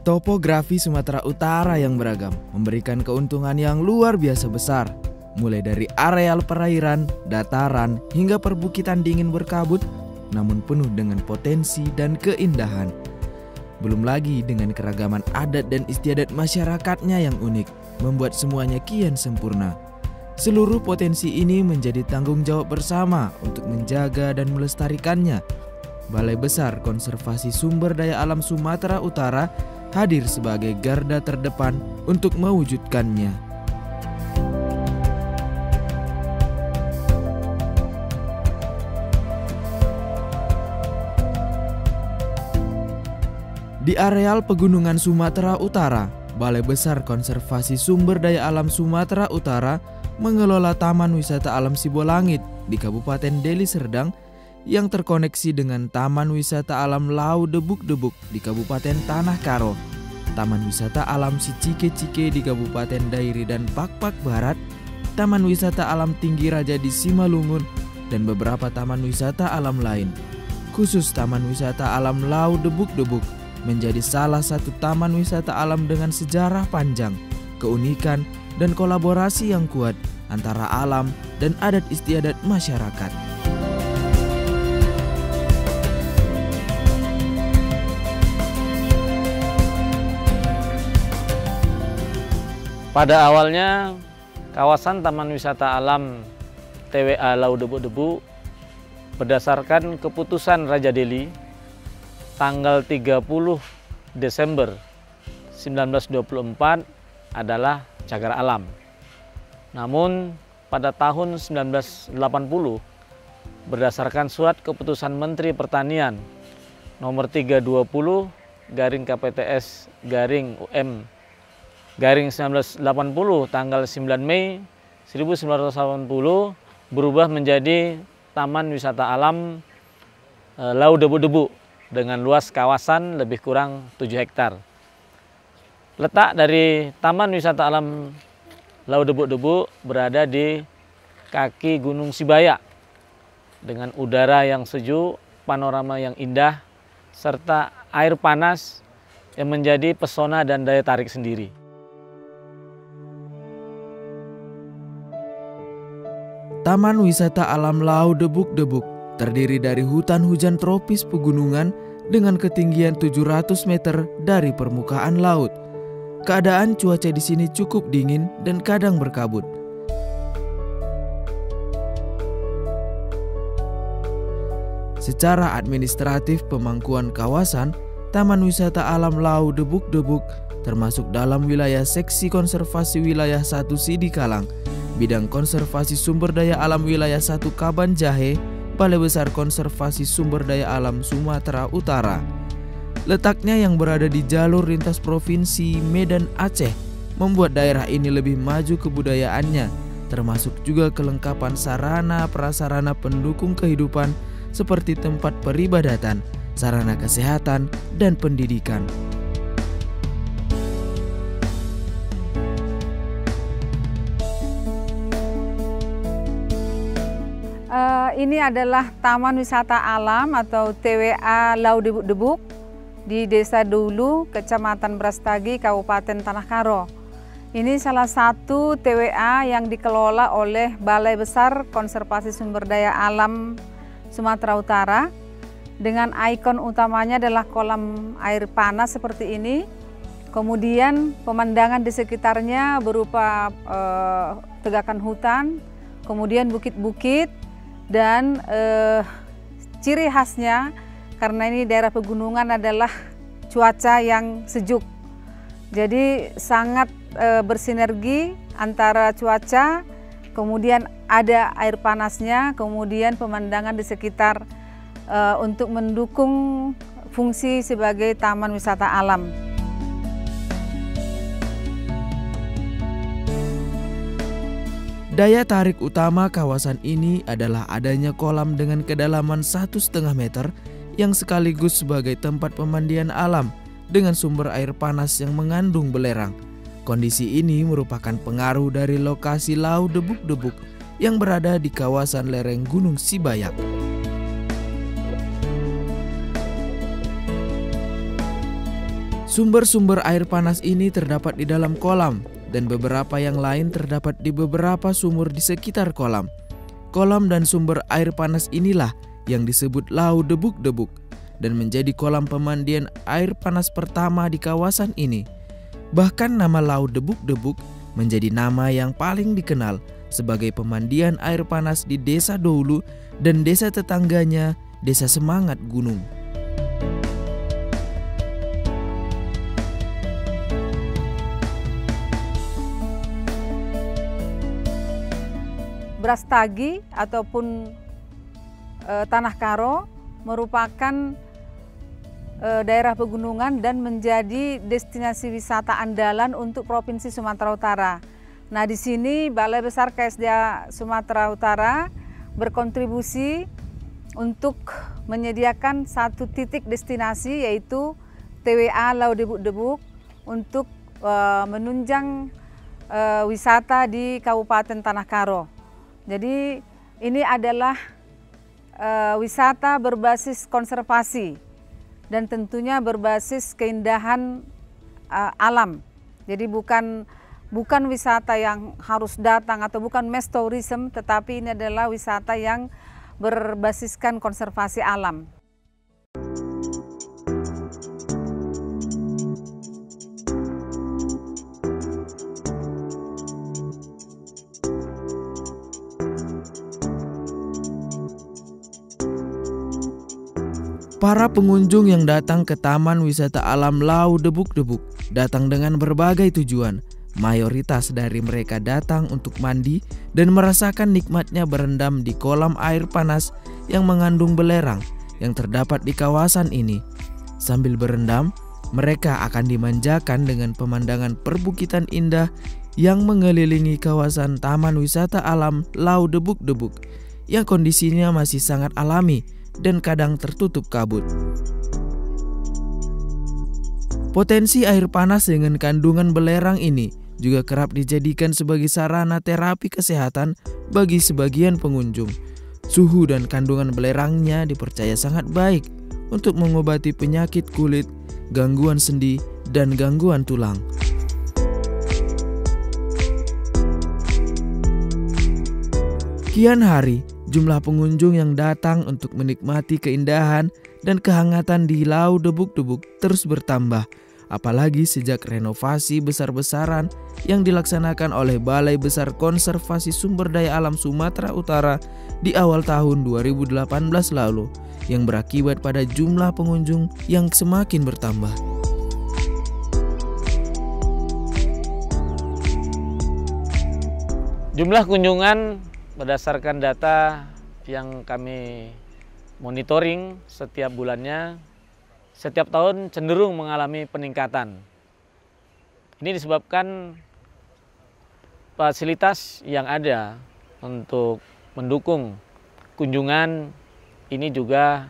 Topografi Sumatera Utara yang beragam memberikan keuntungan yang luar biasa besar, mulai dari areal perairan, dataran, hingga perbukitan dingin berkabut, namun penuh dengan potensi dan keindahan. Belum lagi dengan keragaman adat dan istiadat masyarakatnya yang unik, membuat semuanya kian sempurna. Seluruh potensi ini menjadi tanggung jawab bersama untuk menjaga dan melestarikannya. Balai Besar Konservasi Sumber Daya Alam Sumatera Utara hadir sebagai garda terdepan untuk mewujudkannya. Di areal pegunungan Sumatera Utara, Balai Besar Konservasi Sumber Daya Alam Sumatera Utara mengelola Taman Wisata Alam Sibolangit di Kabupaten Deli Serdang yang terkoneksi dengan Taman Wisata Alam Lau Debuk-Debuk di Kabupaten Tanah Karo, Taman Wisata Alam Sicike-Cike di Kabupaten Dairi dan Pakpak Barat, Taman Wisata Alam Tinggi Raja di Simalungun, dan beberapa taman wisata alam lain. Khusus Taman Wisata Alam Lau Debuk-Debuk menjadi salah satu taman wisata alam dengan sejarah panjang, keunikan, dan kolaborasi yang kuat antara alam dan adat istiadat masyarakat. Pada awalnya, kawasan Taman Wisata Alam TWA Lau Debuk-Debuk berdasarkan keputusan Raja Deli tanggal 30 Desember 1924 adalah cagar alam. Namun pada tahun 1980 berdasarkan surat keputusan Menteri Pertanian nomor 320 garing KPTS garing UM garing 1980 tanggal 9 Mei 1980 berubah menjadi Taman Wisata Alam Lau Debuk-Debuk dengan luas kawasan lebih kurang 7 hektar. Letak dari Taman Wisata Alam Lau Debuk-Debuk berada di kaki Gunung Sibaya dengan udara yang sejuk, panorama yang indah, serta air panas yang menjadi pesona dan daya tarik sendiri. Taman Wisata Alam Lau Debuk-Debuk terdiri dari hutan hujan tropis pegunungan dengan ketinggian 700 meter dari permukaan laut. Keadaan cuaca di sini cukup dingin dan kadang berkabut. Secara administratif pemangkuan kawasan, Taman Wisata Alam Lau Debuk-Debuk termasuk dalam wilayah Seksi Konservasi Wilayah 1 Sidikalang, Bidang Konservasi Sumber Daya Alam Wilayah 1 Kaban Jahe, Balai Besar Konservasi Sumber Daya Alam Sumatera Utara. Letaknya yang berada di jalur lintas Provinsi Medan Aceh membuat daerah ini lebih maju kebudayaannya, termasuk juga kelengkapan sarana prasarana pendukung kehidupan seperti tempat peribadatan, sarana kesehatan, dan pendidikan. Ini adalah Taman Wisata Alam atau TWA Lau Debuk-Debuk di Desa Dulu, Kecamatan Brastagi, Kabupaten Tanah Karo. Ini salah satu TWA yang dikelola oleh Balai Besar Konservasi Sumber Daya Alam Sumatera Utara. Dengan ikon utamanya adalah kolam air panas seperti ini. Kemudian pemandangan di sekitarnya berupa tegakan hutan, kemudian bukit-bukit, dan ciri khasnya karena ini daerah pegunungan adalah cuaca yang sejuk. Jadi sangat bersinergi antara cuaca, kemudian ada air panasnya, kemudian pemandangan di sekitar untuk mendukung fungsi sebagai taman wisata alam. Daya tarik utama kawasan ini adalah adanya kolam dengan kedalaman 1,5 meter yang sekaligus sebagai tempat pemandian alam dengan sumber air panas yang mengandung belerang. Kondisi ini merupakan pengaruh dari lokasi Lau Debuk-Debuk yang berada di kawasan lereng Gunung Sibayak. Sumber-sumber air panas ini terdapat di dalam kolam dan beberapa yang lain terdapat di beberapa sumur di sekitar kolam. Kolam dan sumber air panas inilah yang disebut Lau Debuk-Debuk dan menjadi kolam pemandian air panas pertama di kawasan ini. Bahkan nama Lau Debuk-Debuk menjadi nama yang paling dikenal sebagai pemandian air panas di Desa Doulu dan desa tetangganya, Desa Semangat Gunung. Brastagi ataupun Tanah Karo merupakan daerah pegunungan dan menjadi destinasi wisata andalan untuk Provinsi Sumatera Utara. Nah, di sini Balai Besar KSDA Sumatera Utara berkontribusi untuk menyediakan satu titik destinasi, yaitu TWA Lau Debuk-Debuk, untuk menunjang wisata di Kabupaten Tanah Karo. Jadi ini adalah wisata berbasis konservasi dan tentunya berbasis keindahan alam. Jadi bukan wisata yang harus datang atau bukan mass tourism, tetapi ini adalah wisata yang berbasiskan konservasi alam. Para pengunjung yang datang ke Taman Wisata Alam Lau Debuk-Debuk datang dengan berbagai tujuan. Mayoritas dari mereka datang untuk mandi dan merasakan nikmatnya berendam di kolam air panas yang mengandung belerang yang terdapat di kawasan ini. Sambil berendam, mereka akan dimanjakan dengan pemandangan perbukitan indah yang mengelilingi kawasan Taman Wisata Alam Lau Debuk-Debuk yang kondisinya masih sangat alami dan kadang tertutup kabut. Potensi air panas dengan kandungan belerang ini juga kerap dijadikan sebagai sarana terapi kesehatan bagi sebagian pengunjung. Suhu dan kandungan belerangnya dipercaya sangat baik untuk mengobati penyakit kulit, gangguan sendi, dan gangguan tulang. Kian hari, jumlah pengunjung yang datang untuk menikmati keindahan dan kehangatan di Lau Debuk-Debuk terus bertambah, apalagi sejak renovasi besar-besaran yang dilaksanakan oleh Balai Besar Konservasi Sumber Daya Alam Sumatera Utara di awal tahun 2018 lalu, yang berakibat pada jumlah pengunjung yang semakin bertambah. Jumlah kunjungan berdasarkan data yang kami monitoring setiap bulannya, setiap tahun cenderung mengalami peningkatan. Ini disebabkan fasilitas yang ada untuk mendukung kunjungan ini juga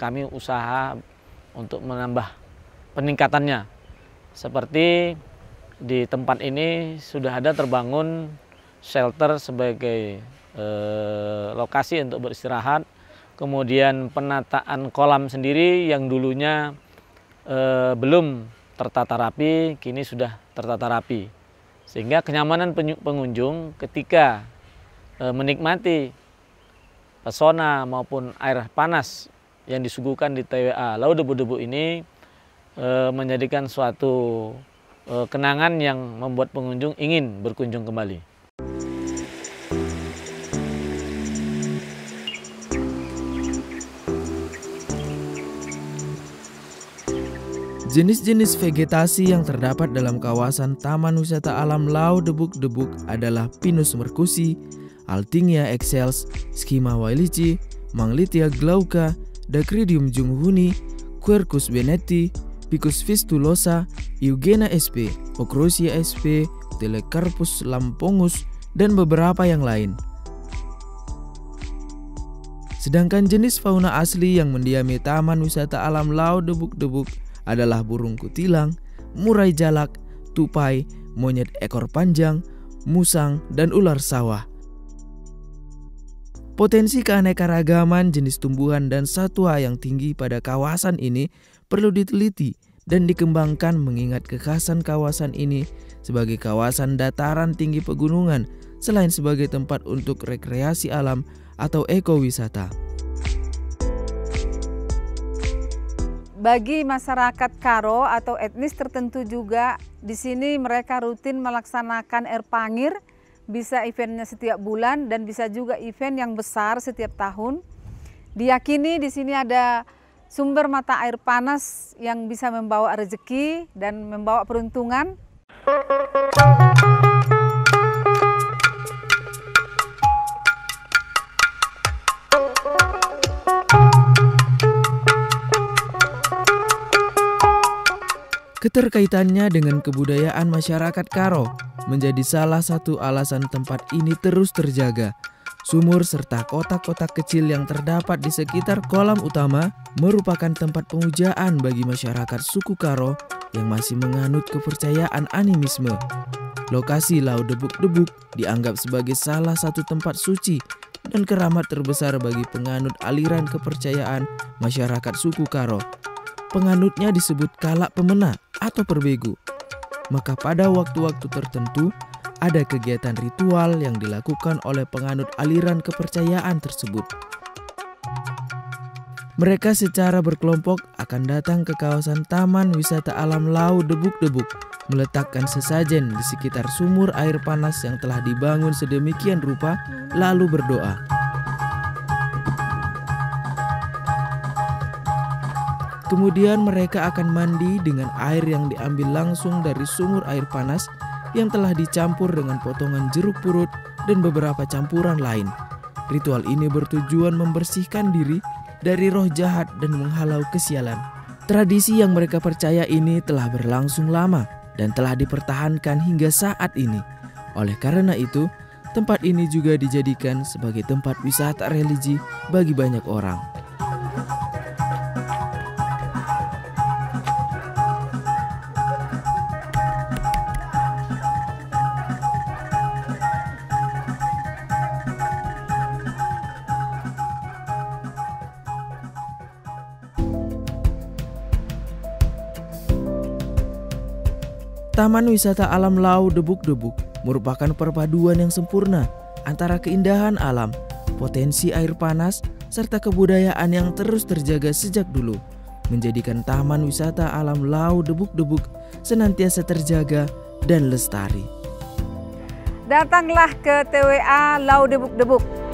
kami usaha untuk menambah peningkatannya. Seperti di tempat ini sudah ada terbangun shelter sebagai lokasi untuk beristirahat, kemudian penataan kolam sendiri yang dulunya belum tertata rapi, kini sudah tertata rapi, sehingga kenyamanan pengunjung ketika menikmati pesona maupun air panas yang disuguhkan di TWA Lau Debuk-Debuk ini menjadikan suatu kenangan yang membuat pengunjung ingin berkunjung kembali. Jenis-jenis vegetasi yang terdapat dalam kawasan Taman Wisata Alam Lau Debuk-Debuk adalah Pinus mercusi, Althingnia excels, Schima wailici, Manglitia glauca, Dacrydium junghuni, Quercus benetti, Picus fistulosa, Eugenia sp, Ocrosia sp, Telecarpus lampongus, dan beberapa yang lain. Sedangkan jenis fauna asli yang mendiami Taman Wisata Alam Lau Debuk-Debuk adalah burung kutilang, murai jalak, tupai, monyet ekor panjang, musang, dan ular sawah. Potensi keanekaragaman jenis tumbuhan dan satwa yang tinggi pada kawasan ini perlu diteliti dan dikembangkan mengingat kekhasan kawasan ini sebagai kawasan dataran tinggi pegunungan selain sebagai tempat untuk rekreasi alam atau ekowisata. Bagi masyarakat Karo atau etnis tertentu juga, di sini mereka rutin melaksanakan air pangir, bisa eventnya setiap bulan dan bisa juga event yang besar setiap tahun. Diyakini di sini ada sumber mata air panas yang bisa membawa rezeki dan membawa peruntungan. Keterkaitannya dengan kebudayaan masyarakat Karo menjadi salah satu alasan tempat ini terus terjaga. Sumur serta kotak-kotak kecil yang terdapat di sekitar kolam utama merupakan tempat pemujaan bagi masyarakat suku Karo yang masih menganut kepercayaan animisme. Lokasi Lau Debuk-Debuk dianggap sebagai salah satu tempat suci dan keramat terbesar bagi penganut aliran kepercayaan masyarakat suku Karo. Penganutnya disebut kalak pemena atau perbegu. Maka pada waktu-waktu tertentu ada kegiatan ritual yang dilakukan oleh penganut aliran kepercayaan tersebut. Mereka secara berkelompok akan datang ke kawasan Taman Wisata Alam Lau Debuk-Debuk, meletakkan sesajen di sekitar sumur air panas yang telah dibangun sedemikian rupa, lalu berdoa. Kemudian mereka akan mandi dengan air yang diambil langsung dari sumur air panas yang telah dicampur dengan potongan jeruk purut dan beberapa campuran lain. Ritual ini bertujuan membersihkan diri dari roh jahat dan menghalau kesialan. Tradisi yang mereka percaya ini telah berlangsung lama dan telah dipertahankan hingga saat ini. Oleh karena itu, tempat ini juga dijadikan sebagai tempat wisata religi bagi banyak orang. Taman Wisata Alam Lau Debuk-Debuk merupakan perpaduan yang sempurna antara keindahan alam, potensi air panas, serta kebudayaan yang terus terjaga sejak dulu, menjadikan Taman Wisata Alam Lau Debuk-Debuk senantiasa terjaga dan lestari. Datanglah ke TWA Lau Debuk-Debuk.